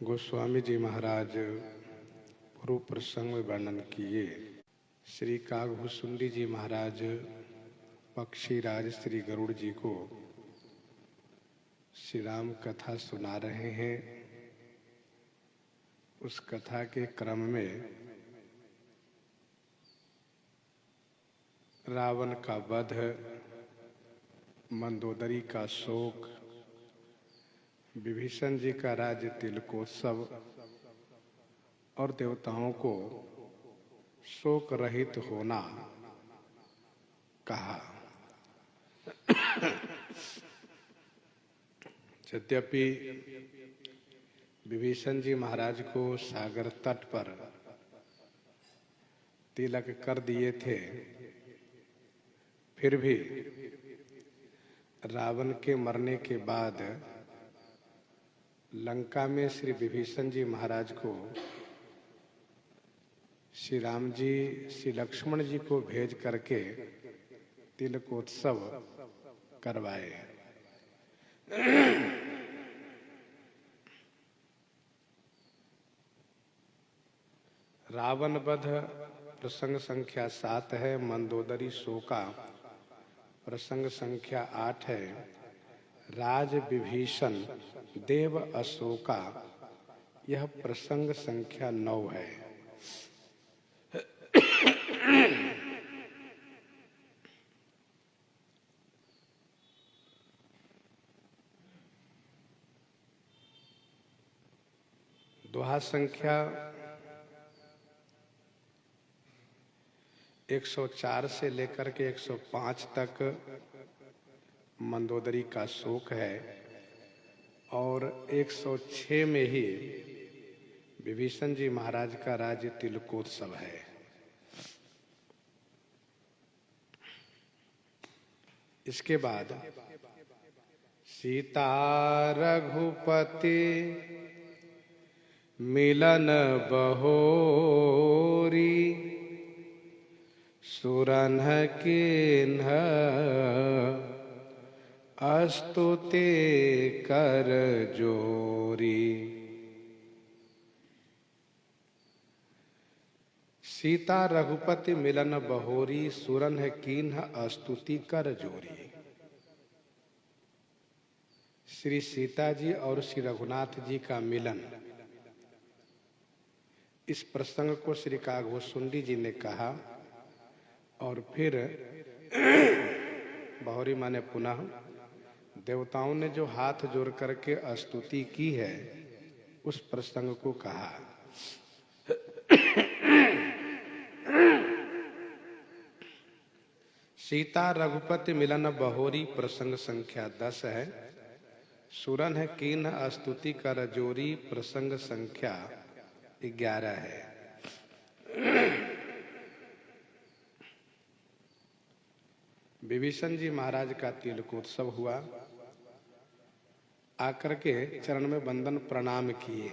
गोस्वामी जी महाराज पूर्व प्रसंग में वर्णन किए। श्री कागभूषुंडी जी महाराज पक्षीराज श्री गरुड़ जी को श्री राम कथा सुना रहे हैं। उस कथा के क्रम में रावण का वध, मंदोदरी का शोक, विभीषण जी का राज्य तिलकोत्सव और देवताओं को शोक रहित होना कहा। यद्यपि विभीषण जी महाराज को सागर तट पर तिलक कर दिए थे, फिर भी रावण के मरने के बाद लंका में श्री विभीषण जी महाराज को श्री राम जी श्री लक्ष्मण जी को भेज करके तिलकोत्सव करवाए। रावण वध प्रसंग संख्या 7 है। मंदोदरी शोका प्रसंग संख्या 8 है। राज विभीषण देव अशोका यह प्रसंग संख्या 9 है। दोहा संख्या 104 से लेकर के 105 तक मंदोदरी का शोक है और 106 में ही विभीषण जी महाराज का राज्य तिलकोत्सव है। इसके बाद सीता रघुपति मिलन बहोरी, सुरन्ह किन्ह अस्तुति कर जोरी। सीता रघुपति मिलन बहोरी, सुरन्ह किन्ह अस्तुति कर जोरी। श्री सीता जी और श्री रघुनाथ जी का मिलन, इस प्रसंग को श्री कागभूषुंडी जी ने कहा और फिर बहोरी माने पुनः देवताओं ने जो हाथ जोड़ करके स्तुति की है उस प्रसंग को कहा। सीता रघुपति मिलन बहोरी प्रसंग संख्या 10 है। सुरन्ह किन्ह स्तुति कर जोरी प्रसंग संख्या 11 है। विभीषण जी महाराज का तिलकोत्सव हुआ। आकर के चरण में वंदन प्रणाम किए।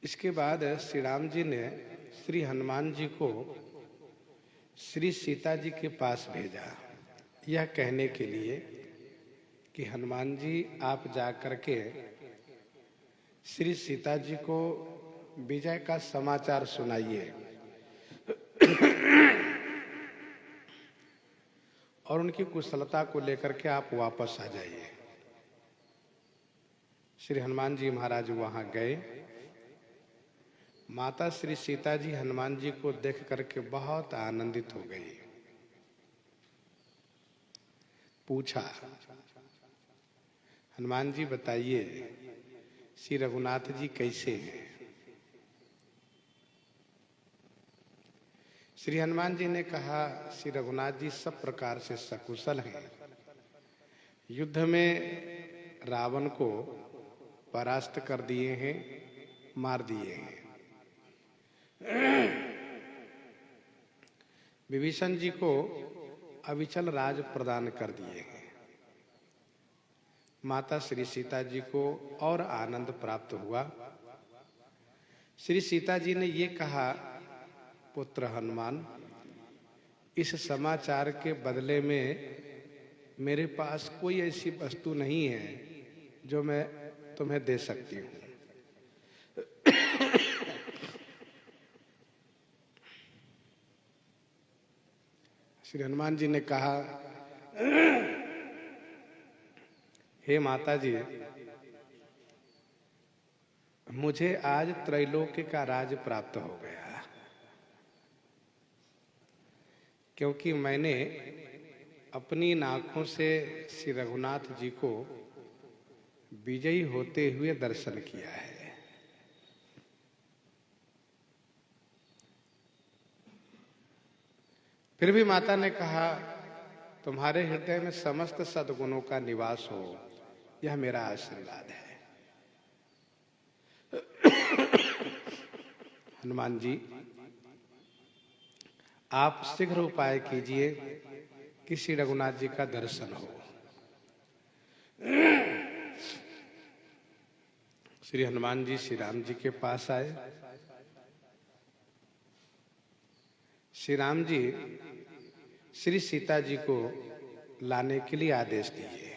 इसके बाद श्री राम जी ने श्री हनुमान जी को श्री सीता जी के पास भेजा, यह कहने के लिए कि हनुमान जी आप जाकर के श्री सीता जी को विजय का समाचार सुनाइए और उनकी कुशलता को लेकर के आप वापस आ जाइए। श्री हनुमान जी महाराज वहां गए। माता श्री सीता जी हनुमान जी को देख करके बहुत आनंदित हो गई। पूछा, हनुमान जी बताइए श्री रघुनाथ जी कैसे हैं? श्री हनुमान जी ने कहा, श्री रघुनाथ जी सब प्रकार से सकुशल हैं। युद्ध में रावण को परास्त कर दिए हैं, मार दिए हैं। विभीषण जी को अविचल राज प्रदान कर दिए हैं। माता श्री सीता जी को और आनंद प्राप्त हुआ। श्री सीता जी ने ये कहा, पुत्र हनुमान, इस समाचार के बदले में मेरे पास कोई ऐसी वस्तु नहीं है जो मैं तुम्हें दे सकती हूँ। श्री हनुमान जी ने कहा, हे माता जी, मुझे आज त्रैलोक्य का राज प्राप्त हो गया, क्योंकि मैंने अपनी आंखों से श्री रघुनाथ जी को विजयी होते हुए दर्शन किया है। फिर भी माता ने कहा, तुम्हारे हृदय में समस्त सद्गुणों का निवास हो, यह मेरा आशीर्वाद है। हनुमान जी, आप शीघ्र उपाय कीजिए कि श्री रघुनाथ जी का दर्शन हो। श्री हनुमान जी श्री राम जी के पास आए। श्री राम जी श्री सीता जी को लाने के लिए आदेश दिए।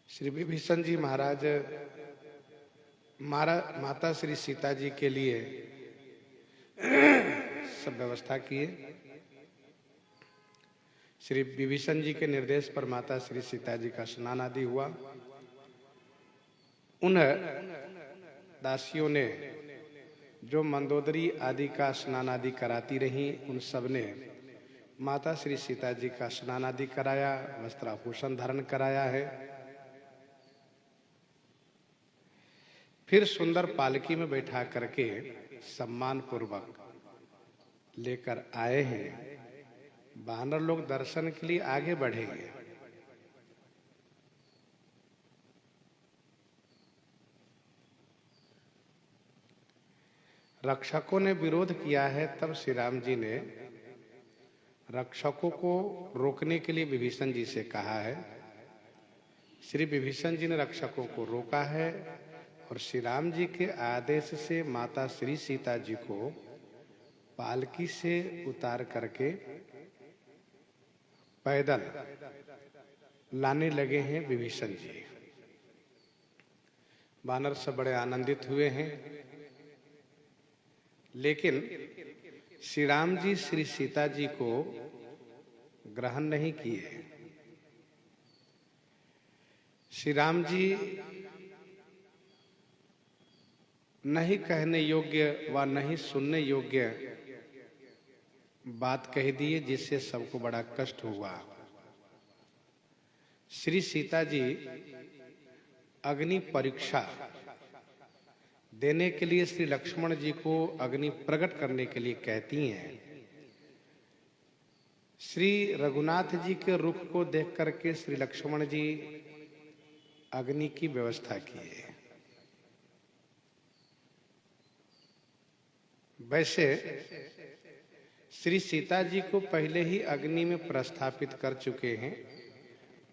श्री विभीषण जी महाराज माता श्री सीता जी के लिए सब व्यवस्था किए। श्री विभीषण जी के निर्देश पर माता श्री सीता जी का स्नान आदि हुआ। उन दासियों ने जो मंदोदरी आदि का स्नान आदि कराती रही, उन सब ने माता श्री सीता जी का स्नान आदि कराया, वस्त्राभूषण धारण कराया है। फिर सुंदर पालकी में बैठा करके सम्मान पूर्वक लेकर आए हैं। वानर लोग दर्शन के लिए आगे बढ़ेंगे। रक्षकों ने विरोध किया है, तब श्री राम जी ने रक्षकों को रोकने के लिए विभीषण जी से कहा है। श्री विभीषण जी ने रक्षकों को रोका है और श्री राम जी के आदेश से माता श्री सीता जी को पालकी से उतार करके पैदल लाने लगे हैं विभीषण जी। वानर सब बड़े आनंदित हुए हैं, लेकिन श्री राम जी श्री सीता जी को ग्रहण नहीं किए। श्री राम जी नहीं कहने योग्य व नहीं सुनने योग्य बात कह दिए, जिससे सबको बड़ा कष्ट हुआ। श्री सीता जी अग्नि परीक्षा देने के लिए श्री लक्ष्मण जी को अग्नि प्रकट करने के लिए कहती हैं। श्री रघुनाथ जी के रुख को देख करके श्री लक्ष्मण जी अग्नि की व्यवस्था किए। वैसे श्री सीता जी को पहले ही अग्नि में प्रस्थापित कर चुके हैं,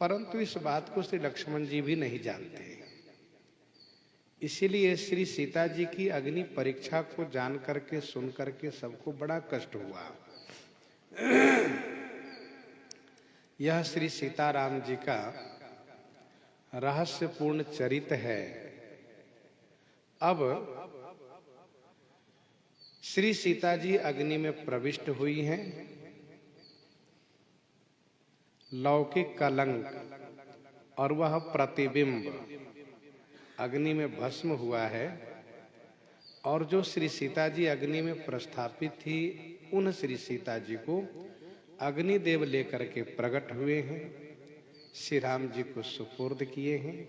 परंतु इस बात को श्री लक्ष्मण जी भी नहीं जानते। इसीलिए श्री सीता जी की अग्नि परीक्षा को जान करके सुन करके सबको बड़ा कष्ट हुआ। यह श्री सीताराम जी का रहस्यपूर्ण चरित्र है। अब श्री सीता जी अग्नि में प्रविष्ट हुई हैं। लौकिक कलंक और वह प्रतिबिंब अग्नि में भस्म हुआ है, और जो श्री सीता जी अग्नि में प्रस्थापित थी, उन श्री सीता जी को अग्निदेव लेकर के प्रकट हुए हैं, श्री राम जी को सुपुर्द किए हैं।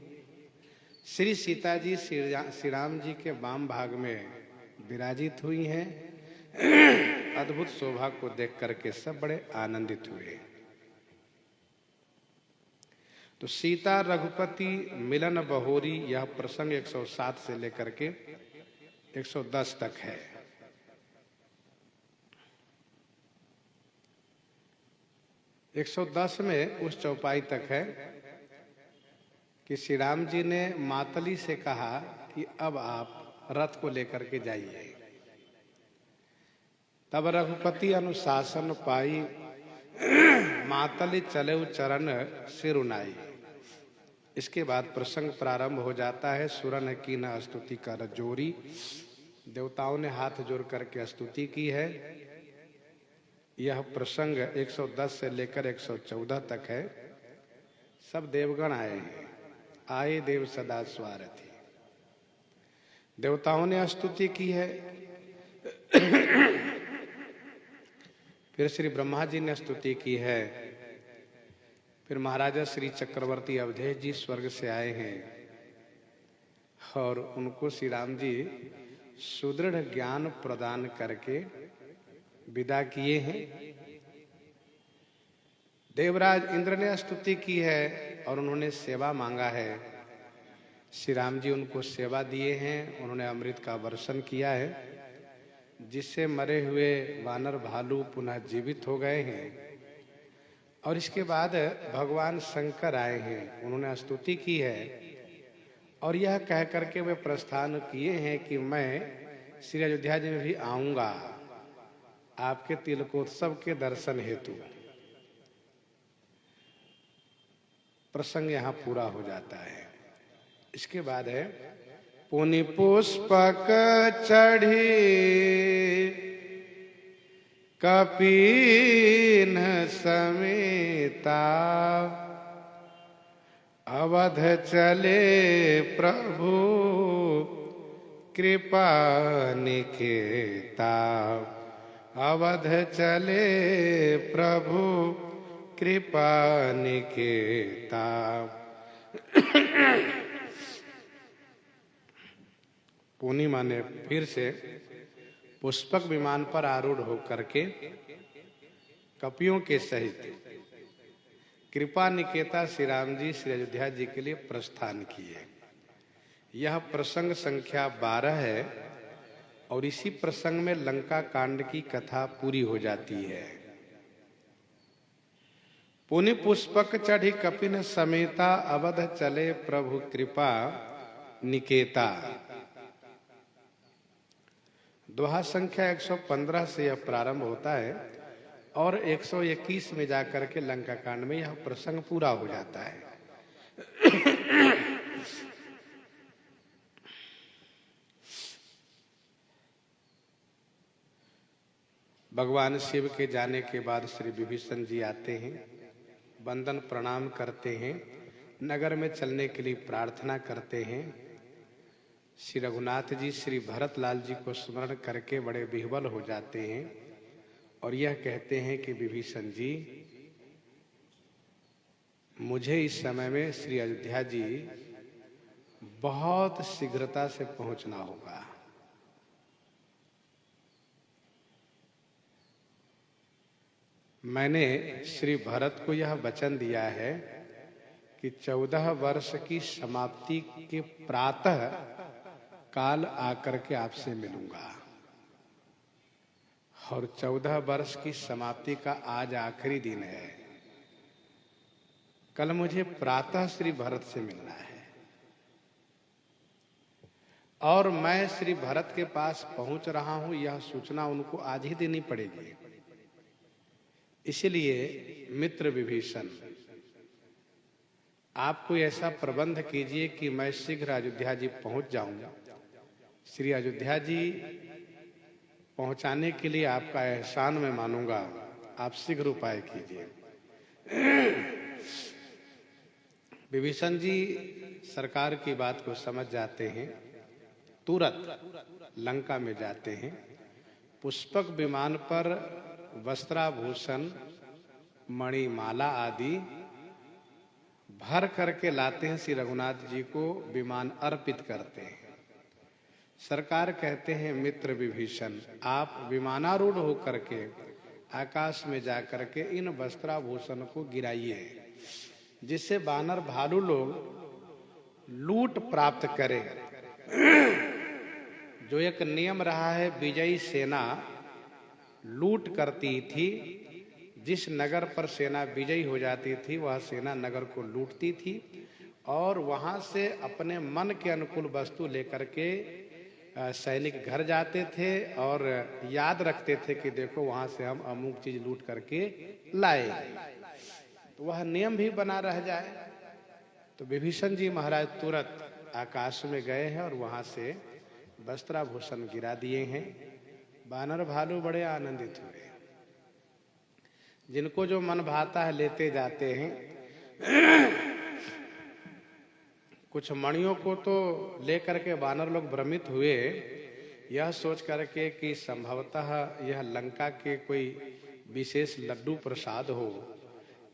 श्री सीता जी श्री राम जी के वाम भाग में विराजित हुई हैं। अद्भुत शोभा को देख करके सब बड़े आनंदित हुए। तो सीता रघुपति मिलन बहोरी, यह प्रसंग 107 से लेकर के 110 तक है। एक 110 में उस चौपाई तक है कि श्री राम जी ने मातली से कहा कि अब आप रथ को लेकर के जाइए। तब रघुपति अनुशासन पाई, मातली चले चरण सिर उनाई। इसके बाद प्रसंग प्रारंभ हो जाता है। सुरन की न स्तुति कर जोरी, देवताओं ने हाथ जोड़ करके स्तुति की है। यह प्रसंग 110 से लेकर 114 तक है। सब देवगण आए हैं। आए देव सदा स्वारथी। देवताओं ने स्तुति की है। फिर श्री ब्रह्मा जी ने स्तुति की है। फिर महाराजा श्री चक्रवर्ती अवधेश जी स्वर्ग से आए हैं और उनको श्री राम जी सुदृढ़ ज्ञान प्रदान करके विदा किए हैं। देवराज इंद्र ने स्तुति की है और उन्होंने सेवा मांगा है। श्री राम जी उनको सेवा दिए हैं। उन्होंने अमृत का वर्षण किया है, जिससे मरे हुए वानर भालू पुनः जीवित हो गए हैं। और इसके बाद भगवान शंकर आए हैं। उन्होंने स्तुति की है और यह कह करके वे प्रस्थान किए हैं कि मैं श्री अयोध्या जी में भी आऊंगा आपके तिलकोत्सव के दर्शन हेतु। प्रसंग यहाँ पूरा हो जाता है। इसके बाद है पुनि पुष्पक चढ़ी कपीन समेता, अवध चले प्रभु कृपा निकेता। अवध चले प्रभु कृपा निकेता। पूर्णिमा ने फिर से पुष्पक विमान पर आरूढ़ होकर के कपियों के सहित कृपा निकेता श्री राम जी श्री अयोध्या जी के लिए प्रस्थान किए। यह प्रसंग संख्या 12 है और इसी प्रसंग में लंका कांड की कथा पूरी हो जाती है। पुनि पुष्पक चढ़ी कपिन समेता, अवध चले प्रभु कृपा निकेता। दोहा संख्या 115 से यह प्रारंभ होता है और 121 में जाकर के लंका कांड में यह प्रसंग पूरा हो जाता है। भगवान शिव के जाने के बाद श्री विभीषण जी आते हैं, वंदन प्रणाम करते हैं, नगर में चलने के लिए प्रार्थना करते हैं। श्री रघुनाथ जी श्री भरत लाल जी को स्मरण करके बड़े विह्वल हो जाते हैं और यह कहते हैं कि विभीषण जी, मुझे इस समय में श्री अयोध्या जी बहुत शीघ्रता से पहुंचना होगा। मैंने श्री भरत को यह वचन दिया है कि 14 वर्ष की समाप्ति के प्रातः काल आकर के आपसे मिलूंगा और 14 वर्ष की समाप्ति का आज आखिरी दिन है। कल मुझे प्रातः श्री भरत से मिलना है और मैं श्री भरत के पास पहुंच रहा हूं, यह सूचना उनको आज ही देनी पड़ेगी। इसलिए मित्र विभीषण, आप कोई ऐसा प्रबंध कीजिए कि मैं शीघ्र अयोध्या जी पहुंच जाऊंगा। श्री अयोध्या जी पहुंचाने के लिए आपका एहसान मैं मानूंगा, आप शीघ्र उपाय कीजिए। विभीषण जी सरकार की बात को समझ जाते हैं, तुरंत लंका में जाते हैं। पुष्पक विमान पर वस्त्राभूषण, मणिमाला आदि भर करके लाते हैं। श्री रघुनाथ जी को विमान अर्पित करते हैं। सरकार कहते हैं, मित्र विभीषण, आप विमानारूढ़ होकर के आकाश में जाकर के इन वस्त्राभूषण को गिराइए, जिससे वानर भालू लोग लूट प्राप्त करें। जो एक नियम रहा है, विजयी सेना लूट करती थी। जिस नगर पर सेना विजयी हो जाती थी वह सेना नगर को लूटती थी और वहां से अपने मन के अनुकूल वस्तु लेकर के सैनिक घर जाते थे और याद रखते थे कि देखो वहां से हम अमुक चीज लूट करके लाए, तो वह नियम भी बना रह जाए। तो विभीषण जी महाराज तुरंत आकाश में गए हैं और वहां से वस्त्राभूषण गिरा दिए हैं। वानर भालू बड़े आनंदित हुए, जिनको जो मन भाता है लेते जाते हैं। कुछ मणियों को तो लेकर के वानर लोग भ्रमित हुए, यह सोच करके कि संभवतः यह लंका के कोई विशेष लड्डू प्रसाद हो,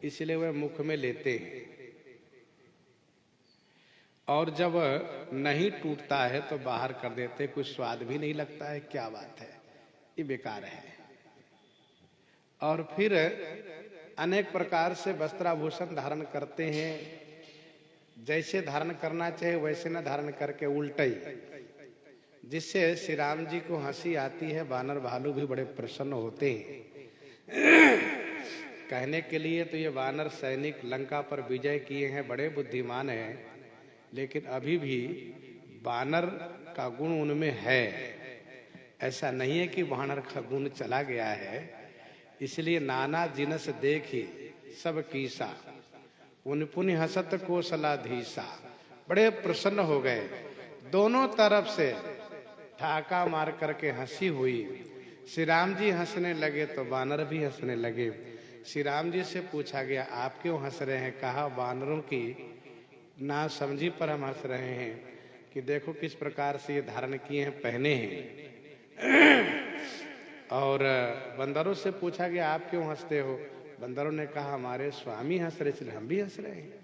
इसलिए वे मुख में लेते हैं। और जब नहीं टूटता है तो बाहर कर देते, कुछ स्वाद भी नहीं लगता है, क्या बात है, ये बेकार है। और फिर अनेक प्रकार से वस्त्राभूषण धारण करते हैं, जैसे धारण करना चाहिए वैसे न धारण करके उल्टाई, जिससे श्री राम जी को हंसी आती है। वानर भालू भी बड़े प्रसन्न होते हैं। कहने के लिए तो ये वानर सैनिक लंका पर विजय किए हैं, बड़े बुद्धिमान हैं, लेकिन अभी भी वानर का गुण उनमें है। ऐसा नहीं है कि वानर का गुण चला गया है। इसलिए नाना जिनस देखी सब कीसा, उन पुनि हसत कौशलाधीसा। बड़े प्रसन्न हो गए, दोनों तरफ से ठाका मार करके हंसी हुई। श्री राम जी हंसने लगे तो वानर भी हंसने लगे। श्री राम जी से पूछा गया, आप क्यों हंस रहे हैं? कहा, वानरों की ना समझी पर हम हंस रहे हैं कि देखो किस प्रकार से ये धारण किए हैं, पहने हैं। और बंदरों से पूछा गया, आप क्यों हंसते हो? बंदरों ने कहा, हमारे स्वामी हंस रहे इसलिए हम भी हंस रहे हैं।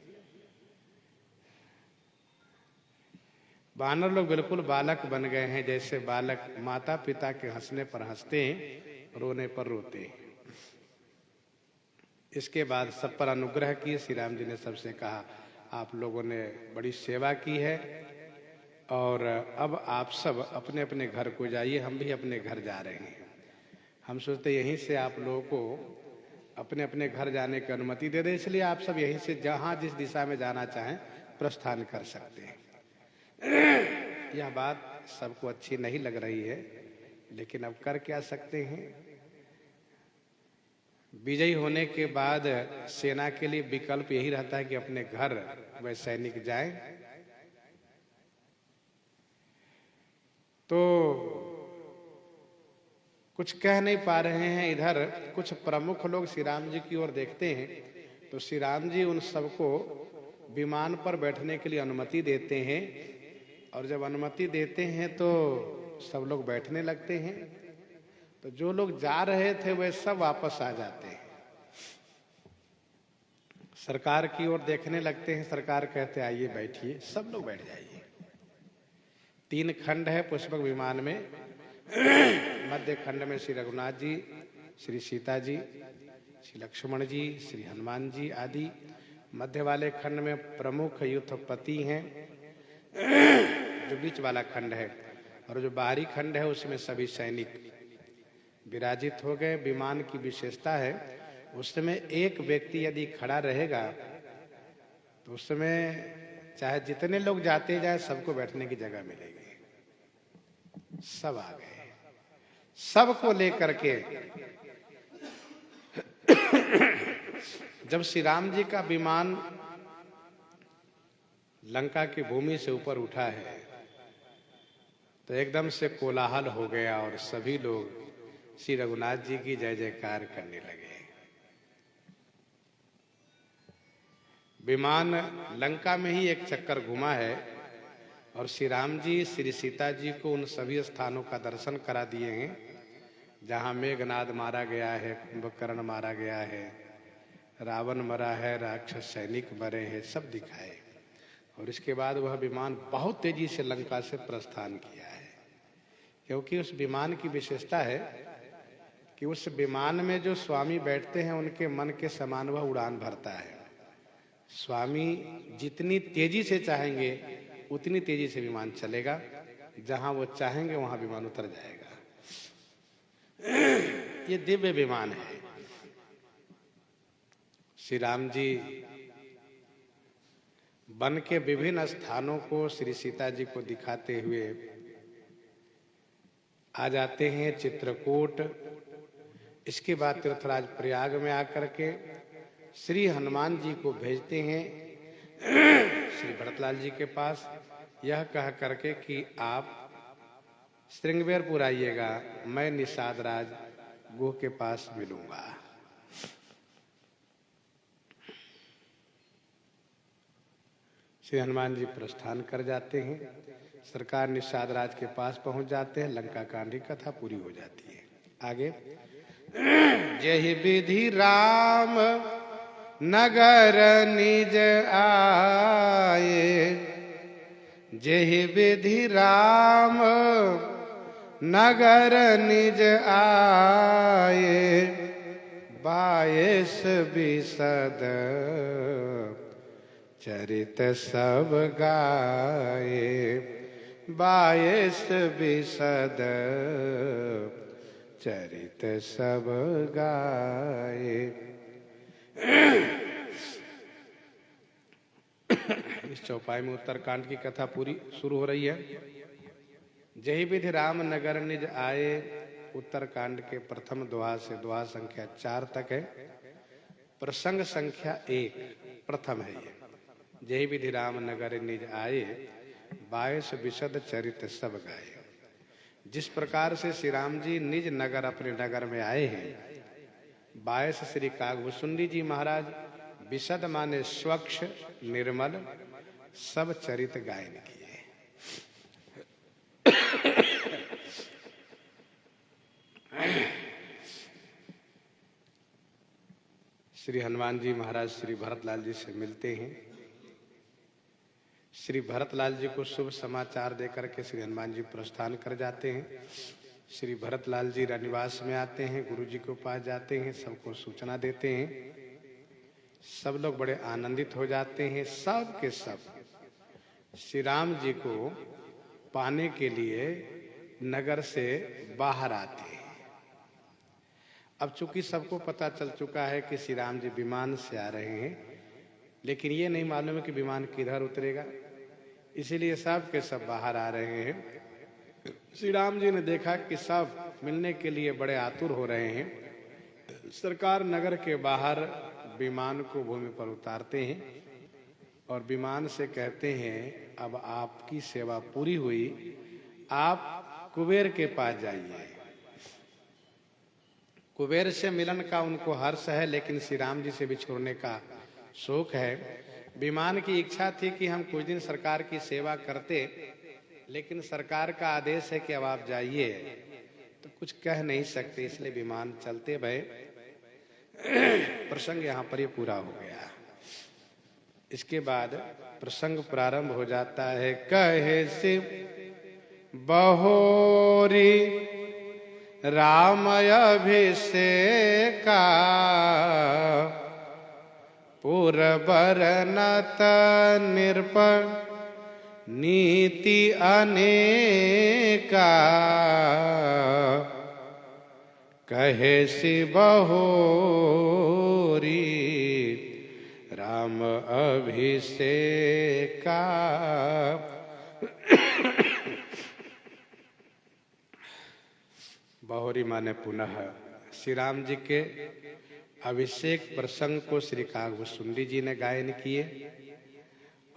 वानर लोग बिल्कुल बालक बन गए हैं, जैसे बालक माता पिता के हंसने पर हंसते हैं, रोने पर रोते हैं। इसके बाद सब पर अनुग्रह किए। श्री राम जी ने सबसे कहा, आप लोगों ने बड़ी सेवा की है और अब आप सब अपने अपने घर को जाइए, हम भी अपने घर जा रहे हैं। हम सोचते यहीं से आप लोगों को अपने अपने घर जाने की अनुमति दे दे, इसलिए आप सब यहीं से जहां जिस दिशा में जाना चाहें प्रस्थान कर सकते हैं। यह बात सबको अच्छी नहीं लग रही है, लेकिन अब कर क्या सकते हैं। विजयी होने के बाद सेना के लिए विकल्प यही रहता है कि अपने घर वह सैनिक जाएं। तो कुछ कह नहीं पा रहे हैं। इधर कुछ प्रमुख लोग श्री राम जी की ओर देखते हैं, तो श्री राम जी उन सबको विमान पर बैठने के लिए अनुमति देते हैं। और जब अनुमति देते हैं तो सब लोग बैठने लगते हैं। तो जो लोग जा रहे थे वे सब वापस आ जाते हैं, सरकार की ओर देखने लगते हैं। सरकार कहते, आइए बैठिए, सब लोग बैठ जाइए। 3 खंड है पुष्पक विमान में। मध्य खंड में श्री रघुनाथ जी, श्री सीता जी, श्री लक्ष्मण जी, श्री हनुमान जी आदि। मध्य वाले खंड में प्रमुख युद्धपति हैं, जो बीच वाला खंड है, और जो बाहरी खंड है उसमें सभी सैनिक विराजित हो गए। विमान की विशेषता है, उस समय एक व्यक्ति यदि खड़ा रहेगा तो उस समय चाहे जितने लोग जाते जाए सबको बैठने की जगह मिलेगी। सब आ गए, सबको लेकर के जब श्री राम जी का विमान लंका की भूमि से ऊपर उठा है तो एकदम से कोलाहल हो गया और सभी लोग श्री रघुनाथ जी की जय जयकार करने लगे। विमान लंका में ही एक चक्कर घुमा है और श्री राम जी श्री सीता जी को उन सभी स्थानों का दर्शन करा दिए हैं जहां मेघनाद मारा गया है, कुंभकर्ण मारा गया है, रावण मरा है, राक्षस सैनिक मरे हैं, सब दिखाए। और इसके बाद वह विमान बहुत तेजी से लंका से प्रस्थान किया है, क्योंकि उस विमान की विशेषता है कि उस विमान में जो स्वामी बैठते हैं उनके मन के समान वह उड़ान भरता है। स्वामी जितनी तेजी से चाहेंगे उतनी तेजी से विमान चलेगा, जहां वो चाहेंगे वहां विमान उतर जाएगा। ये दिव्य विमान है। श्री राम जी वन के विभिन्न स्थानों को श्री सीता जी को दिखाते हुए आ जाते हैं चित्रकूट। इसके बाद तीर्थराज प्रयाग में आकर के श्री हनुमान जी को भेजते हैं श्री भरतलाल जी के पास, यह कह करके कि आप श्रृंगवेरपुर आइएगा, मैं निषाद राज गुह के पास मिलूंगा। श्री हनुमान जी प्रस्थान कर जाते हैं, सरकार निषाद राज के पास पहुंच जाते हैं, लंका कांड की कथा पूरी हो जाती है। आगे जय विधि राम नगर निज आए, जय विधि राम नगर निज आए, 22 बिसद चरित सब गाए, 22 बिसद चरित सब गाए। इस चौपाई में उत्तरकांड की कथा पूरी शुरू हो रही है। जय विधि राम नगर निज आए उत्तरकांड के प्रथम दोहा से दोहा संख्या 4 तक है। प्रसंग संख्या 1 प्रथम है ये। जय विधि राम नगर निज आए, 22 बिसद चरित सब गाए। जिस प्रकार से श्री राम जी निज नगर अपने नगर में आए हैं, 22 श्री कागभूषुंडी जी महाराज विशद माने स्वच्छ निर्मल सब चरित गायन किए। श्री हनुमान जी महाराज श्री भरतलाल जी से मिलते हैं। श्री भरतलाल जी को शुभ समाचार देकर के श्री हनुमान जी प्रस्थान कर जाते हैं। श्री भरतलाल जी रनिवास में आते हैं, गुरु जी के पास जाते हैं, सबको सूचना देते हैं। सब लोग बड़े आनंदित हो जाते हैं। सब के सब श्री राम जी को पाने के लिए नगर से बाहर आते हैं। अब चूंकि सबको पता चल चुका है कि श्री राम जी विमान से आ रहे हैं, लेकिन ये नहीं मालूम है कि विमान किधर उतरेगा, इसीलिए सब के सब बाहर आ रहे हैं। श्री राम जी ने देखा कि सब मिलने के लिए बड़े आतुर हो रहे हैं। सरकार नगर के बाहर विमान को भूमि पर उतारते हैं और विमान से कहते हैं, अब आपकी सेवा पूरी हुई, आप कुबेर के पास जाइए। कुबेर से मिलन का उनको हर्ष है, लेकिन श्री राम जी से बिछोड़ने का शोक है। विमान की इच्छा थी कि हम कुछ दिन सरकार की सेवा करते, लेकिन सरकार का आदेश है कि अब आप जाइए, तो कुछ कह नहीं सकते, इसलिए विमान चलते भय। प्रसंग यहाँ पर ये पूरा हो गया। इसके बाद प्रसंग प्रारंभ हो जाता है। कहे से बहोरी राम अभिषेका, पुरबरनत निरपन नीति अनेका, कहे सि बहोरी राम अभिषेका। बहोरी माने पुनः। श्री राम जी के अभिषेक प्रसंग को श्री कागभूषुंडी जी ने गायन किए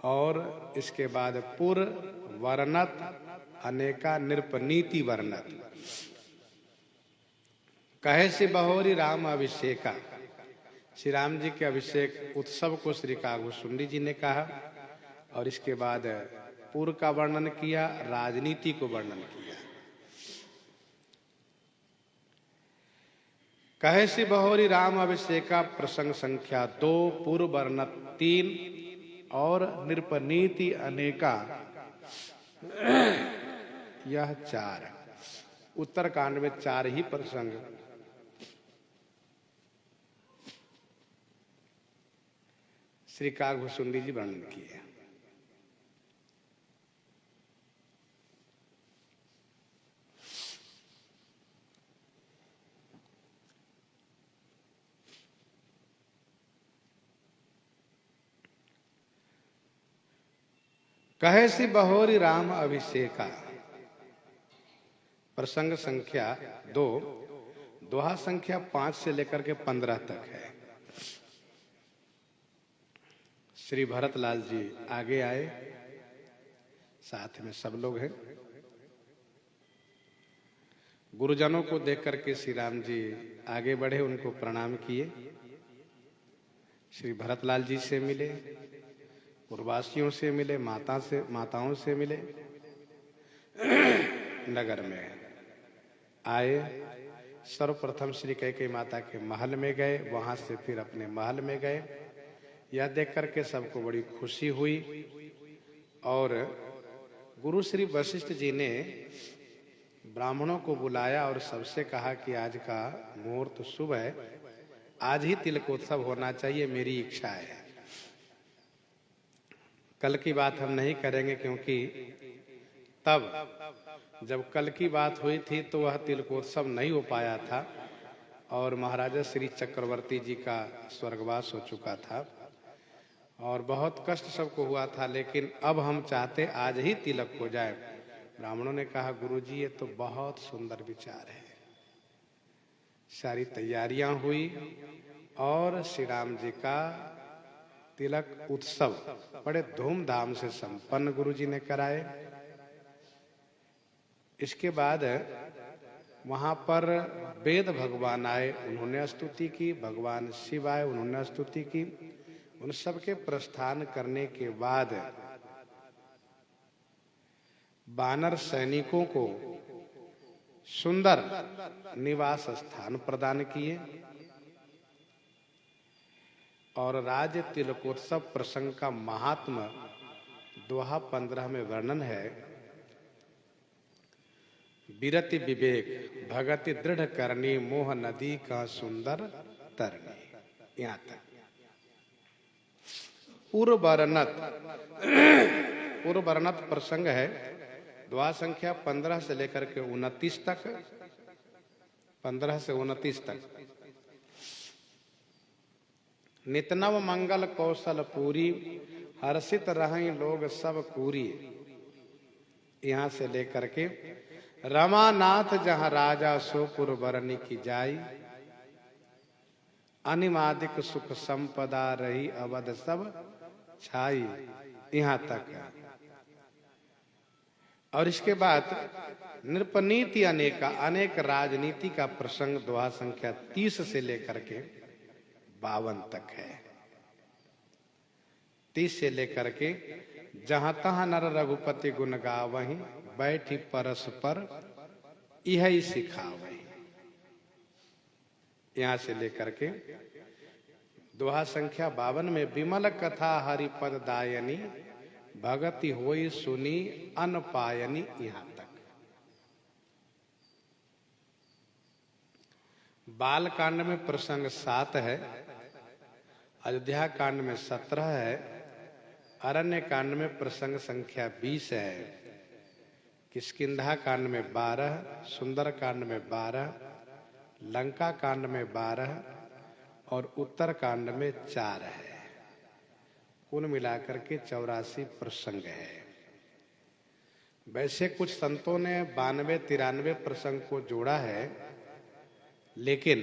और इसके बाद पुर वर्णत अनेका नृपनीति वर्णत। कहे से बहोरी राम अभिषेका, श्री राम जी के अभिषेक उत्सव को श्री कागभूषुंडी जी ने कहा और इसके बाद पुर का वर्णन किया, राजनीति को वर्णन किया। कहे से बहोरी राम अभिषेका प्रसंग संख्या 2, पूर्व वर्णत 3 और नृपनीति अनेका यह 4। उत्तरकांड में 4 ही प्रसंग श्री कागभूषुंडी जी वर्णन किए। कहे सी बहोरी राम अभिषेका प्रसंग संख्या 2, दोहा संख्या 5 से लेकर के 15 तक है। श्री भरतलाल जी आगे आए, साथ में सब लोग हैं। गुरुजनों को देख करके श्री राम जी आगे बढ़े, उनको प्रणाम किए। श्री भरतलाल जी से मिले, पूर्ववासियों से मिले, माताओं से मिले। नगर में आए, सर्वप्रथम श्री कैकेयी माता के महल में गए, वहां से फिर अपने महल में गए। यह देख करके सबको बड़ी खुशी हुई और गुरु श्री वशिष्ठ जी ने ब्राह्मणों को बुलाया और सबसे कहा कि आज का मुहूर्त शुभ है, आज ही तिलकोत्सव होना चाहिए, मेरी इच्छा है। कल की बात हम नहीं करेंगे, क्योंकि तब जब कल की बात हुई थी तो वह तिलकोत्सव नहीं हो पाया था और महाराजा श्री चक्रवर्ती जी का स्वर्गवास हो चुका था और बहुत कष्ट सबको हुआ था। लेकिन अब हम चाहते आज ही तिलक हो जाए। ब्राह्मणों ने कहा, गुरुजी ये तो बहुत सुंदर विचार है। सारी तैयारियां हुई और श्री राम जी का तिलक उत्सव बड़े धूमधाम से संपन्न गुरुजी ने कराए। इसके बाद वहां पर वेद भगवान आए, उन्होंने स्तुति की, भगवान शिव आए, उन्होंने स्तुति की। उन सबके प्रस्थान करने के बाद वानर सैनिकों को सुंदर निवास स्थान प्रदान किए और राज्य तिलकोत्सव प्रसंग का महात्मा दोहा 15 में वर्णन है। विरति विवेक भगति दृढ़ करनी, मोह नदी का सुंदर तरनी। यहाँ तक पूर्व वर्णत प्रसंग है। दोहा संख्या 15 से लेकर के 29 तक, 15 से 29 तक। नितनव मंगल कौशल पूरी, हर्षित रहें लोग सब पूरी। यहाँ से लेकर के रमानाथ जहाँ राजा सोपुर बरनी की जाई, अनिमादिक सुख संपदा रही अवध सब छाई। यहाँ तक। और इसके बाद नृपनीति अनेक राजनीति का प्रसंग दोहा संख्या 30 से लेकर के 52 तक है। 30 से लेकर के जहां तहां नर रघुपति गुण गावहीं, बैठी परस्पर यही सिखावहीं। यहां से लेकर के दोहा संख्या 52 में विमल कथा हरिपद दायनी, भगति होई सुनी अन पायनी। यहां तक। बाल कांड में प्रसंग 7 है, अयोध्या कांड में 17 है, अरण्य कांड में प्रसंग संख्या 20 है, किष्किंधा कांड में 12, सुंदर कांड में 12, लंका कांड में 12 और उत्तर कांड में 4 है। कुल मिलाकर के 84 प्रसंग है। वैसे कुछ संतों ने 92-93 प्रसंग को जोड़ा है, लेकिन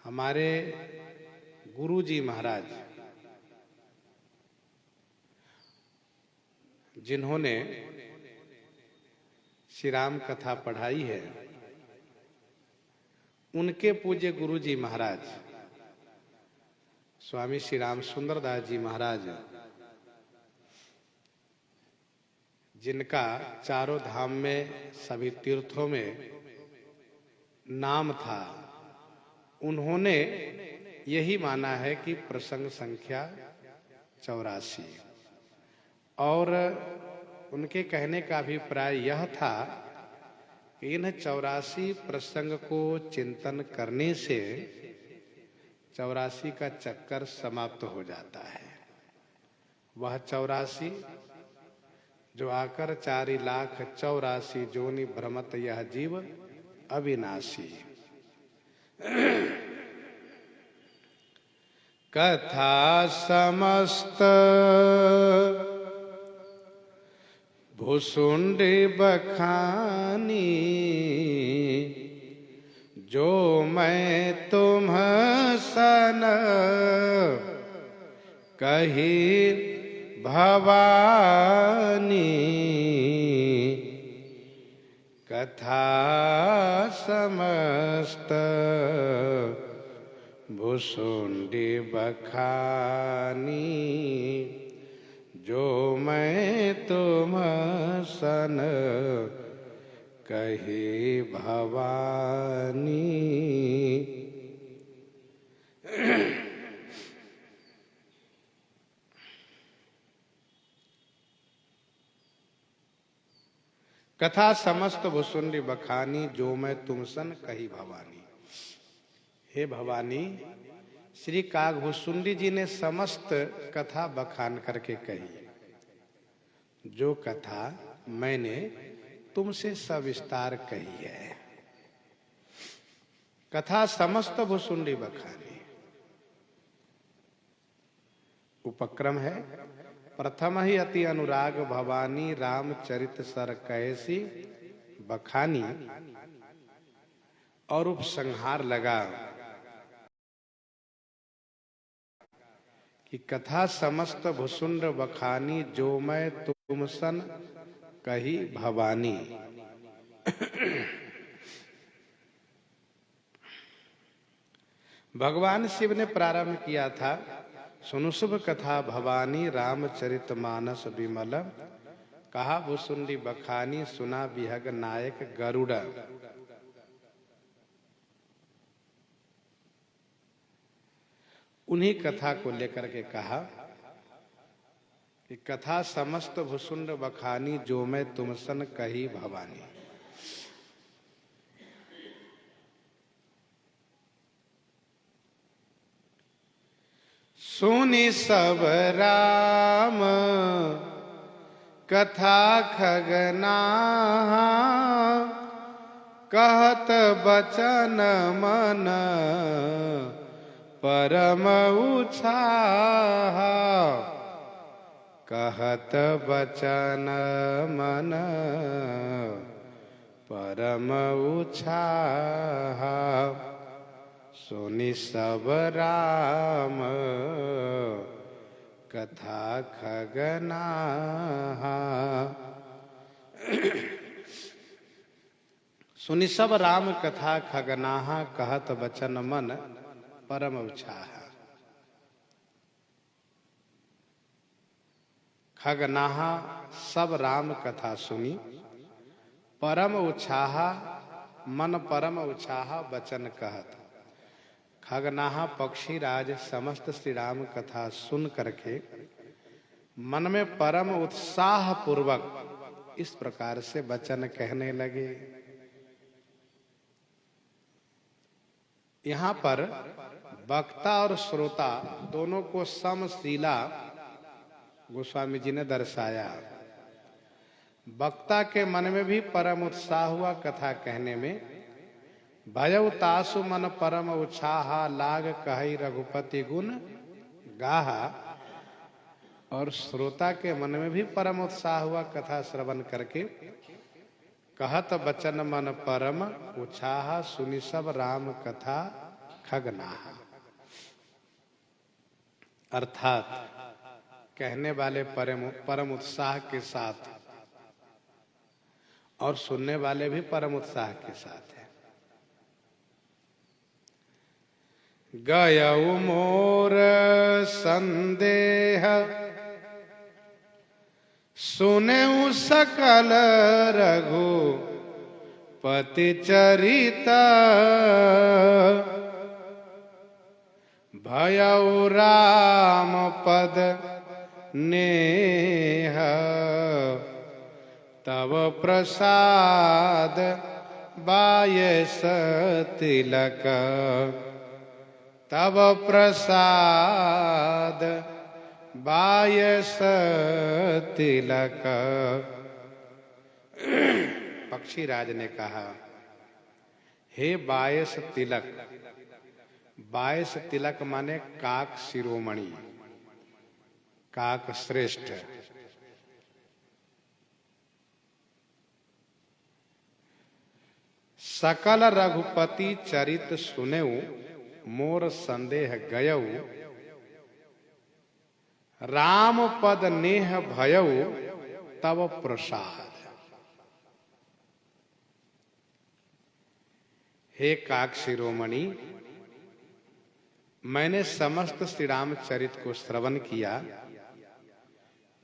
हमारे गुरु जी महाराज जिन्होंने श्री राम कथा पढ़ाई है, उनके पूज्य गुरु जी महाराज स्वामी श्री राम सुंदरदास जी महाराज, जिनका चारों धाम में सभी तीर्थों में नाम था, उन्होंने यही माना है कि प्रसंग संख्या 84। और उनके कहने का अभिप्राय यह था कि इन 84 प्रसंग को चिंतन करने से 84 का चक्कर समाप्त हो जाता है। वह 84 जो आकर 4,84,00,000 जोनि भ्रमत यह जीव अविनाशी। कथा समस्त भुसुंडी बखानी जो मैं तुम सन कही भवानी, कथा समस्त भुसुंडी बखानी जो मैं तुम सन कही भवानी। कथा समस्त भुसुंडी बखानी जो मैं तुम सन कही भवानी। हे भवानी, श्री काकभुसुंडी जी ने समस्त कथा बखान करके कही, जो कथा मैंने तुमसे सविस्तार कही है। कथा समस्त भुसुंडी बखानी। उपक्रम है, प्रथम ही अति अनुराग भवानी रामचरित सर कैसी बखानी, और उपसंहार लगा कि कथा समस्त भुसुंड बखानी जो मैं तुम सन कही भवानी। भगवान शिव ने प्रारंभ किया था, सुनु शुभ कथा भवानी रामचरित मानस विमल, कहा भुसुंडी बखानी सुना विहग नायक गरुड़। उन्हीं कथा को लेकर के कहा कि कथा समस्त भुसुंड बखानी जो मैं तुम सन कही भवानी। सुनी सब राम कथा खगना, कहत बचन मन परम उत्साह, कहत बचन मन परम उत्साह। सुनि सब राम कथा खगना। सुनि सब राम कथा खगना, कहत बचन मन परम उत्साह। खगनाह सब राम कथा सुनी, परम उत्साह मन परम उत्साह बचन कहत। खगनाह पक्षी राज समस्त श्री राम कथा सुन करके मन में परम उत्साह पूर्वक इस प्रकार से वचन कहने लगे। यहाँ पर वक्ता और श्रोता दोनों को समशीला गोस्वामी जी ने दर्शाया। वक्ता के मन में भी परम उत्साह हुआ कथा कहने में, भयउ तासु मन परम उत्साह, लाग कहि रघुपति गुण गाहा। और श्रोता के मन में भी परम उत्साह हुआ कथा श्रवण करके, कहत बचन मन परम उत्साह, सुनि सब राम कथा खगनाहा। अर्थात कहने वाले परम उत्साह के साथ और सुनने वाले भी परम उत्साह के साथ है। गयउ मोर संदेह सुनेउ सकल रघुपति चरिता, भयउ राम पद नेह तव प्रसाद बायस तिलक, तव प्रसाद बायस तिलक। पक्षीराज ने कहा, हे बायस तिलक। बायस तिलक माने काक शिरोमणि, काक श्रेष्ठ। सकल रघुपति चरित सुनेऊ मोर संदेह गयऊ राम पद नेह भयऊ तब प्रसाद। हे काक शिरोमणि, मैंने समस्त श्री रामचरित को श्रवण किया,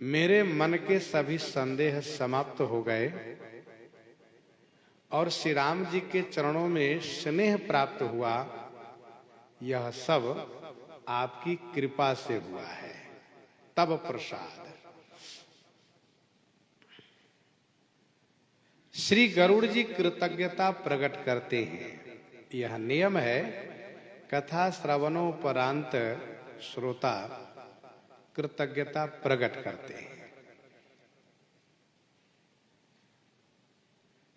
मेरे मन के सभी संदेह समाप्त हो गए और श्री राम जी के चरणों में स्नेह प्राप्त हुआ। यह सब आपकी कृपा से हुआ है, तब प्रसाद। श्री गरुड़ जी कृतज्ञता प्रकट करते हैं। यह नियम है, कथा श्रवणोपरांत श्रोता कृतज्ञता प्रकट करते हैं।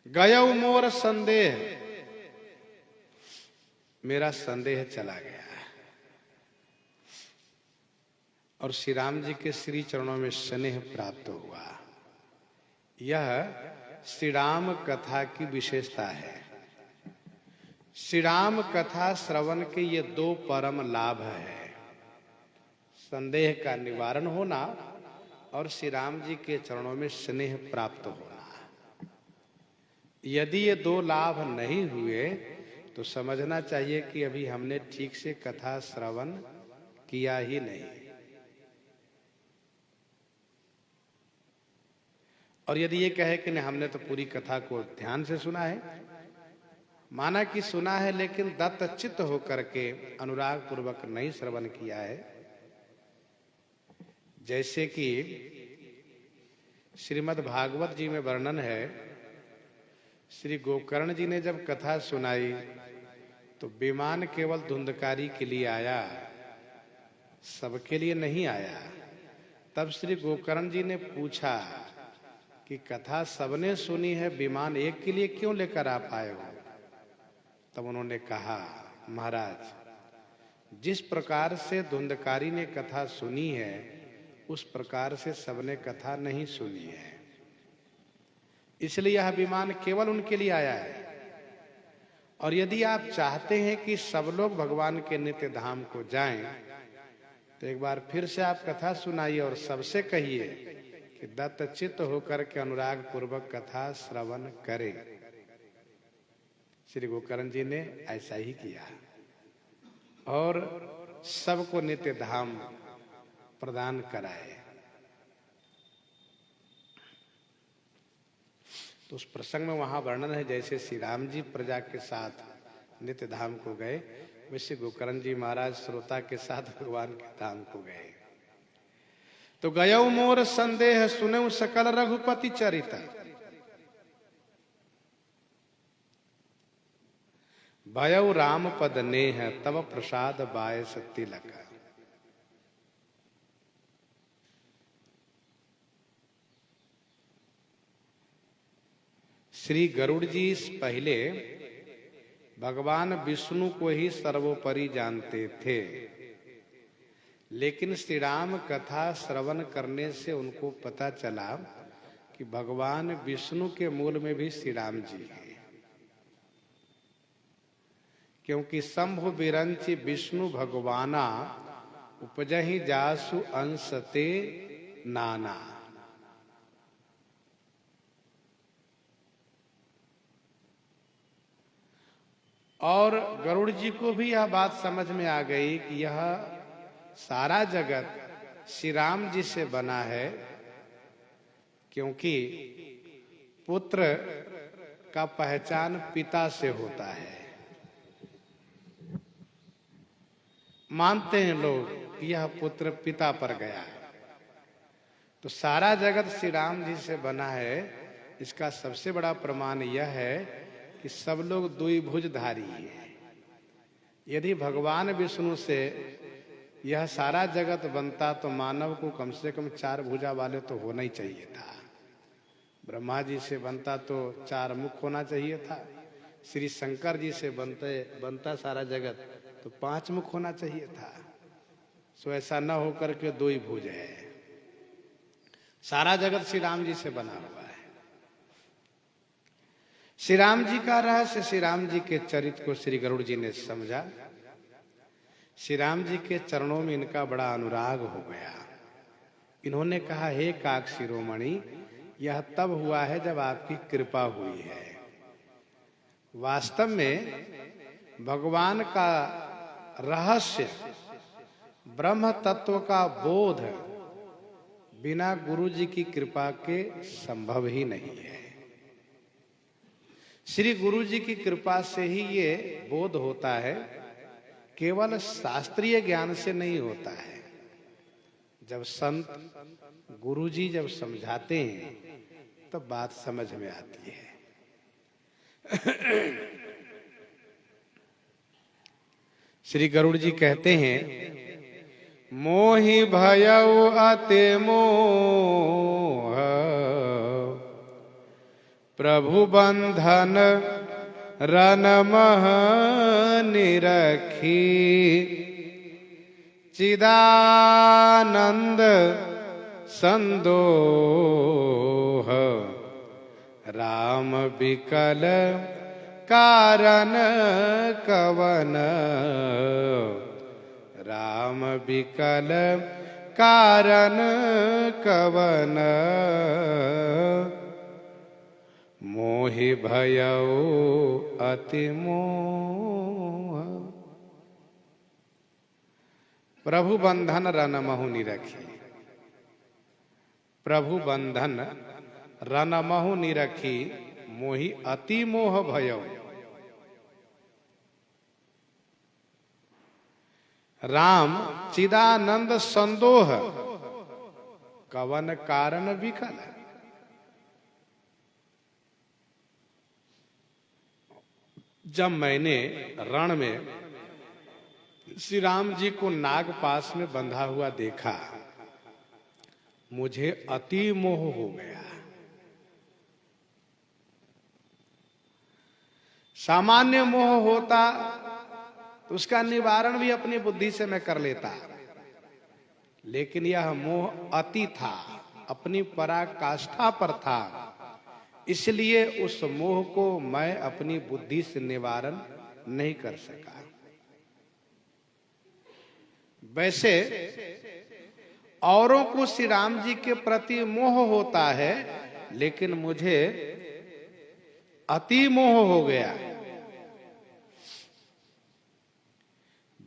गयऊ मोर संदेह, मेरा संदेह चला गया और श्री राम जी के श्री चरणों में स्नेह प्राप्त हुआ। यह श्री राम कथा की विशेषता है। श्री राम कथा श्रवण के ये दो परम लाभ है, संदेह का निवारण होना और श्री राम जी के चरणों में स्नेह प्राप्त होना। यदि ये दो लाभ नहीं हुए तो समझना चाहिए कि अभी हमने ठीक से कथा श्रवण किया ही नहीं। और यदि ये कहे कि नहीं, हमने तो पूरी कथा को ध्यान से सुना है, माना कि सुना है लेकिन दत्तचित्त होकर के अनुराग पूर्वक नहीं श्रवण किया है। जैसे कि श्रीमद् भागवत जी में वर्णन है, श्री गोकर्ण जी ने जब कथा सुनाई तो विमान केवल धुंधकारी के लिए आया, सबके लिए नहीं आया। तब श्री गोकर्ण जी ने पूछा कि कथा सबने सुनी है, विमान एक के लिए क्यों लेकर आप आए हो? तब उन्होंने कहा, महाराज, जिस प्रकार से धुंधकारी ने कथा सुनी है उस प्रकार से सबने कथा नहीं सुनी है, इसलिए यह विमान केवल उनके लिए आया है। और यदि आप चाहते हैं कि सब लोग भगवान के नित्य धाम को जाएं, तो एक बार फिर से आप कथा सुनाइए और सबसे कहिए कि दत्तचित्त होकर के अनुराग पूर्वक कथा श्रवण करें। श्री गोकर्ण जी ने ऐसा ही किया और सबको नित्य धाम प्रदान कराए। तो उस प्रसंग में वहां वर्णन है, जैसे श्री राम जी प्रजा के साथ नित्य धाम को गए, वैसे गोकर्ण जी महाराज श्रोता के साथ भगवान के धाम को गए। तो गयऊ मोर संदेह सुनेऊ सकल रघुपति चरित, भयऊ राम पद नेह तब प्रसाद बायस तिलक। श्री गरुड़ जी पहले भगवान विष्णु को ही सर्वोपरि जानते थे, लेकिन श्री राम कथा श्रवण करने से उनको पता चला कि भगवान विष्णु के मूल में भी श्री राम जी हैं। क्योंकि शंभु बिरंचि विष्णु भगवाना उपजहि जासु अंशते नाना। और गरुड़ जी को भी यह बात समझ में आ गई कि यह सारा जगत श्री राम जी से बना है, क्योंकि पुत्र का पहचान पिता से होता है। मानते हैं लोग कि यह पुत्र पिता पर गया, तो सारा जगत श्री राम जी से बना है। इसका सबसे बड़ा प्रमाण यह है कि सब लोग द्विभुजधारी है। यदि भगवान विष्णु से यह सारा जगत बनता तो मानव को कम से कम 4 भुजा वाले तो होना ही चाहिए था। ब्रह्मा जी से बनता तो 4 मुख होना चाहिए था। श्री शंकर जी से बनता सारा जगत तो 5 मुख होना चाहिए था। सो ऐसा न होकर के 2 ही भुज है। सारा जगत श्री राम जी से बना हुआ है। श्री राम जी का रहस्य, श्री राम जी के चरित्र को श्री गरुड़ जी ने समझा। श्री राम जी के चरणों में इनका बड़ा अनुराग हो गया। इन्होंने कहा, हे काक शिरोमणि, यह तब हुआ है जब आपकी कृपा हुई है। वास्तव में भगवान का रहस्य, ब्रह्म तत्व का बोध बिना गुरु जी की कृपा के संभव ही नहीं है। श्री गुरु जी की कृपा से ही ये बोध होता है, केवल शास्त्रीय ज्ञान से नहीं होता है। जब संत गुरु जी जब समझाते हैं तब तो बात समझ में आती है। श्री गरुड़ जी कहते हैं, मोहि भयउ अति मोह, प्रभु बंधन रन मह निरखी, चिदानंद संदोह, राम बिकल कारण कवन, राम बिकल कारण कवन, मोहि भयउ अति मोह, प्रभु बंधन रनमहु निरखी। प्रभु बंधन रनमहु निरखी, मोहि अति मोह भयउ। राम चिदानंद संदोह, कवन कारण विकल। जब मैंने रण में श्री राम जी को नाग पास में बंधा हुआ देखा, मुझे अति मोह हो गया। सामान्य मोह होता तो उसका निवारण भी अपनी बुद्धि से मैं कर लेता, लेकिन यह मोह अति था, अपनी पराकाष्ठा पर था, इसलिए उस मोह को मैं अपनी बुद्धि से निवारण नहीं कर सका। वैसे औरों को श्री राम जी के प्रति मोह होता है, लेकिन मुझे अति मोह हो गया।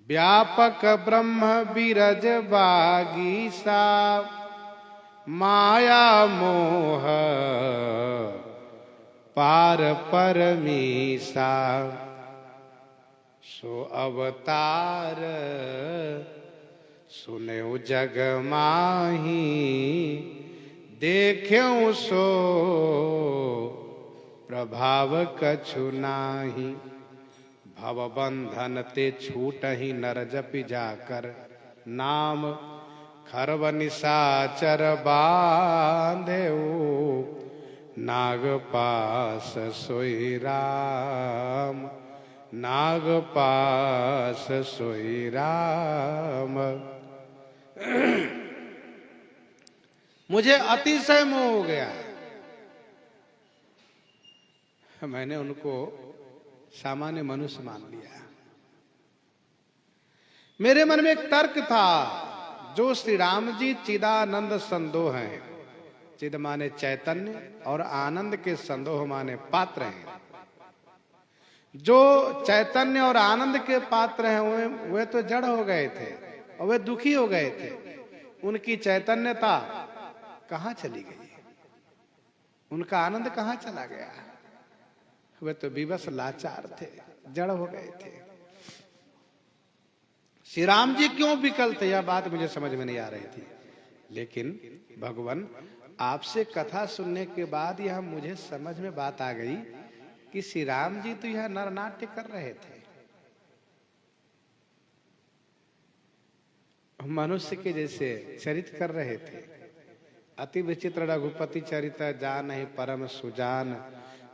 व्यापक ब्रह्म बिरज बागीसा, माया मोह पार परमीसा, सो अवतार सुनेउ जग माही, देख्यउ सो प्रभाव कछु नाही। भव बंधन ते छूट ही नर जपि जाकर, नाम खरव निशाचर बांधेउ, नाग पास सोई राम, नाग पास सोई राम। मुझे अतिशय मोह हो गया। मैंने उनको सामान्य मनुष्य मान लिया। मेरे मन में एक तर्क था, जो श्री राम जी चिदानंद संदोह हैं, चिद माने चैतन्य और आनंद के संदोह माने पात्र हैं। जो चैतन्य और आनंद के पात्र हैं वे तो जड़ हो गए थे और वे दुखी हो गए थे। उनकी चैतन्यता कहां चली गई, उनका आनंद कहां चला गया? वे तो विवश लाचार थे, जड़ हो गए थे। श्री राम जी क्यों विकल थे, यह बात मुझे समझ में नहीं आ रही थी, लेकिन भगवान आपसे कथा सुनने के बाद यह मुझे समझ में बात आ गई कि श्री राम जी तो यह नरनाट्य कर रहे थे, मनुष्य के जैसे चरित्र कर रहे थे। अति विचित्र रघुपति चरित जानहि परम सुजान,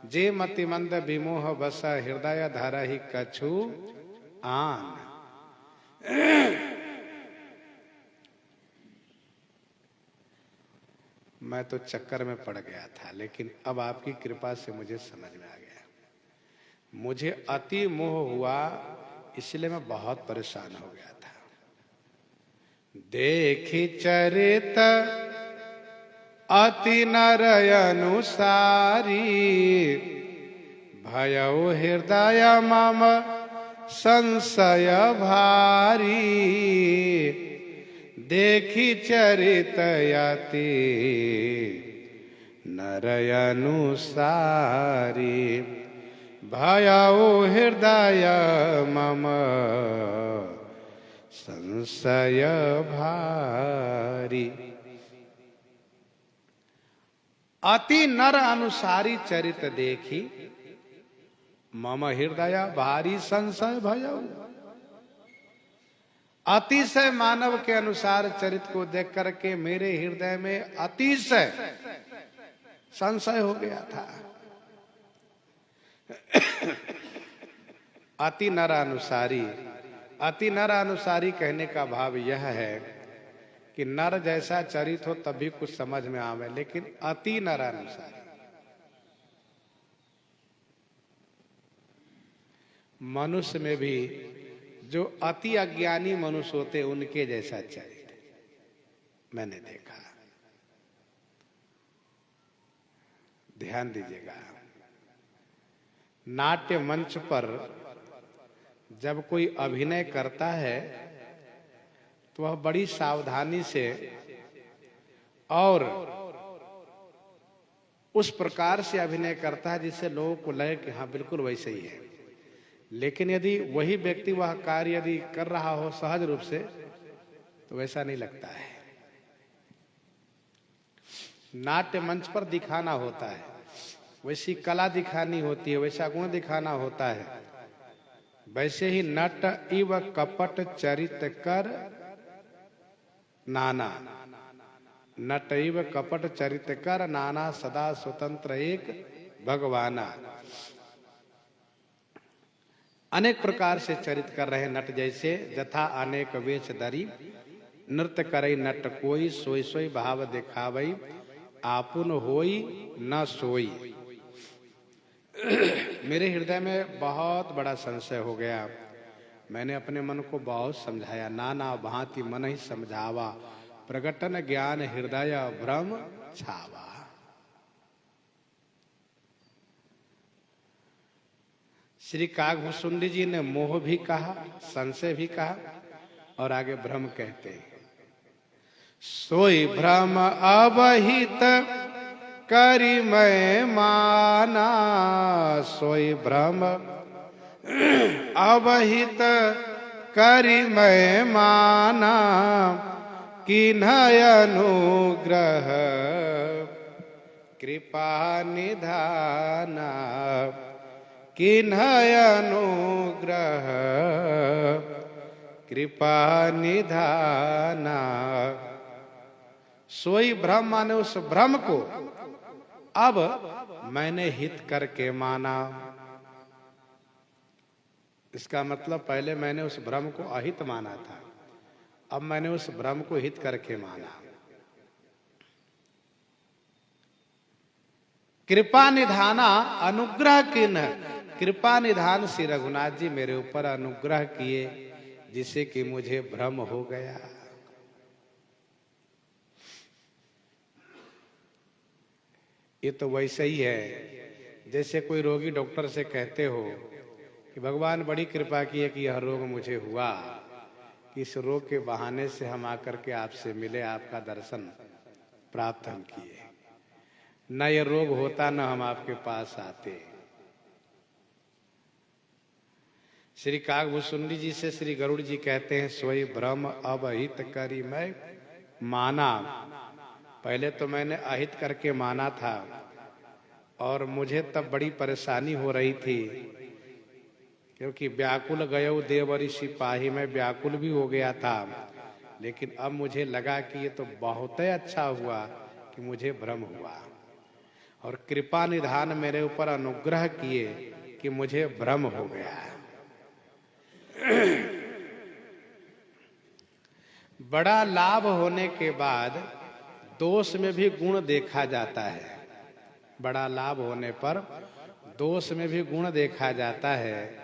जे मति मंद विमोह बस हृदय धरहि कछु आन। मैं तो चक्कर में पड़ गया था, लेकिन अब आपकी कृपा से मुझे समझ में आ गया। मुझे अति मोह हुआ, इसलिए मैं बहुत परेशान हो गया था। देखी चरित अति नर अनुसारी, भयउ हृदय मम संशय भारी। देखी चरित अति नर अनुसारी, भयउ हृदय मम संशय भारी। अति नर अनुसारी चरित देखी, मम हृदय भारी संशय भयउ। अतिशय मानव के अनुसार चरित्र को देख करके मेरे हृदय में अतिशय संशय हो गया था। अति नर अनुसारी, अति नर अनुसारी कहने का भाव यह है कि नर जैसा चरित हो तभी कुछ समझ में आवे, लेकिन अति नर अनुसारी, मनुष्य में भी जो अति अज्ञानी मनुष्य होते उनके जैसा चरित्र मैंने देखा। ध्यान दीजिएगा, नाट्य मंच पर जब कोई अभिनय करता है तो वह बड़ी सावधानी से और उस प्रकार से अभिनय करता है जिससे लोगों को लगे कि हाँ बिल्कुल वैसे ही है। लेकिन यदि वही व्यक्ति वह कार्य यदि कर रहा हो सहज रूप से तो वैसा नहीं लगता है। नाट्य मंच पर दिखाना होता है, वैसी कला दिखानी होती है, वैसा गुण दिखाना होता है। वैसे ही नट इव कपट चरित कर नाना, नट इव कपट चरित कर नाना, सदा स्वतंत्र एक भगवाना। अनेक प्रकार से चरित कर रहे नट जैसे, जथा अनेक वेश धरी, नृत्य करई नट कोई, सोई सोई भाव दिखावई, आपुन होई न सोई। मेरे हृदय में बहुत बड़ा संशय हो गया। मैंने अपने मन को बहुत समझाया, नाना भांति मन ही समझावा, प्रगटन ज्ञान हृदय भ्रम छावा। श्री कागभूषुंडी जी ने मोह भी कहा, संशय भी कहा और आगे भ्रम कहते हैं। सोई भ्रम अवहित करी मैं माना, सोई भ्रम अवहित करी मैं माना, किन्हय अनुग्रह कृपा निधाना, किन्हय अनुग्रह कृपा निधाना। सोई भ्रम माने उस भ्रम को अब मैंने हित करके माना। इसका मतलब पहले मैंने उस भ्रम को अहित माना था, अब मैंने उस भ्रम को हित करके माना। कृपा निधाना, अनुग्रह किन्ह, कृपा निधान श्री रघुनाथ जी मेरे ऊपर अनुग्रह किए जिससे कि मुझे भ्रम हो गया। ये तो वैसे ही है जैसे कोई रोगी डॉक्टर से कहते हो कि भगवान बड़ी कृपा की है कि यह रोग मुझे हुआ, कि इस रोग के बहाने से हम आकर के आपसे मिले, आपका दर्शन प्राप्त हम किए, न ये रोग होता न हम आपके पास आते। श्री कागभूषुंडी जी से श्री गरुड़ जी कहते हैं, सोई भ्रम अब अहित करी मैं माना। पहले तो मैंने अहित करके माना था और मुझे तब बड़ी परेशानी हो रही थी, क्योंकि व्याकुल गयो देवरी सिपाही, में व्याकुल भी हो गया था। लेकिन अब मुझे लगा कि ये तो बहुत ही अच्छा हुआ कि मुझे भ्रम हुआ और कृपा निधान मेरे ऊपर अनुग्रह किए कि मुझे भ्रम हो गया। बड़ा लाभ होने के बाद दोष में भी गुण देखा जाता है। बड़ा लाभ होने पर दोष में भी गुण देखा जाता है।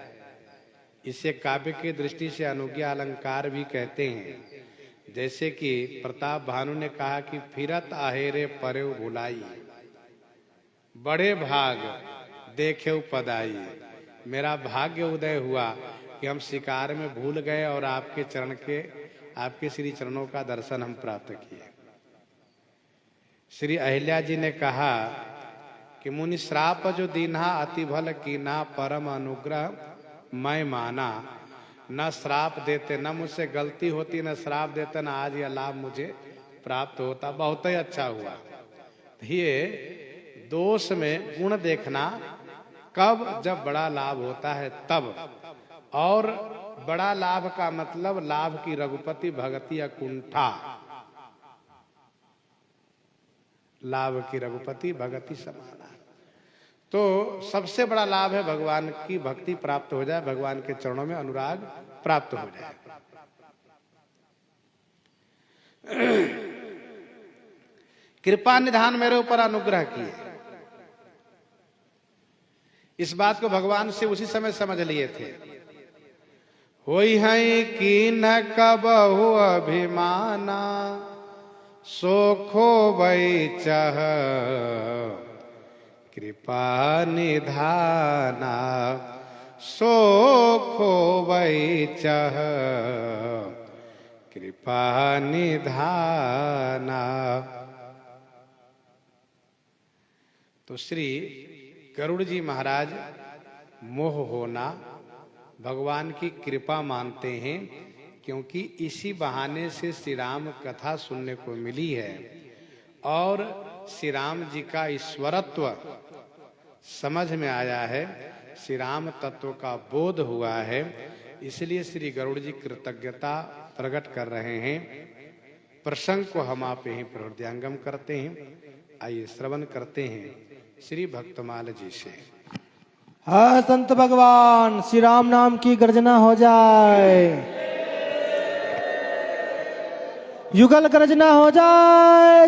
इसे काव्य की दृष्टि से अनुज्ञा अलंकार भी कहते हैं। जैसे कि प्रताप भानु ने कहा कि फिरत आहेरे परे भुलाई, बड़े भाग देखे पदाई। मेरा भाग्य उदय हुआ कि हम शिकार में भूल गए और आपके श्री चरणों का दर्शन हम प्राप्त किए। श्री अहिल्या जी ने कहा कि मुनि श्राप जो दीन्हा अति भल कीना, परम अनुग्रह मैं माना। न श्राप देते, न मुझसे गलती होती, न श्राप देते, न आज यह लाभ मुझे प्राप्त होता। बहुत ही अच्छा हुआ। ये दोष में गुण देखना कब, जब बड़ा लाभ होता है तब। और बड़ा लाभ का मतलब लाभ की रघुपति भगति अकुंठा, लाभ की रघुपति भगति समाना। तो सबसे बड़ा लाभ है भगवान की भक्ति प्राप्त हो जाए, भगवान के चरणों में अनुराग प्राप्त हो जाए। कृपा निधान मेरे ऊपर अनुग्रह किए, इस बात को भगवान से उसी समय समझ लिए थे। होई है कि न कबहु अभिमाना, सोखो वै चह कृपा निधाना। सोखो वै चह कृपा निधाना। तो श्री गरुड़ जी महाराज मोह होना भगवान की कृपा मानते हैं, क्योंकि इसी बहाने से श्री राम कथा सुनने को मिली है और श्री राम जी का ईश्वरत्व समझ में आया है, श्री राम तत्व का बोध हुआ है। इसलिए श्री गरुड़ जी कृतज्ञता प्रकट कर रहे हैं। प्रसंग को हम आप ही प्रहृदयंगम करते हैं। आइए श्रवण करते हैं श्री भक्तमाल जी से। हाँ संत भगवान, श्री राम नाम की गर्जना हो जाए, युगल गर्जना हो जाए।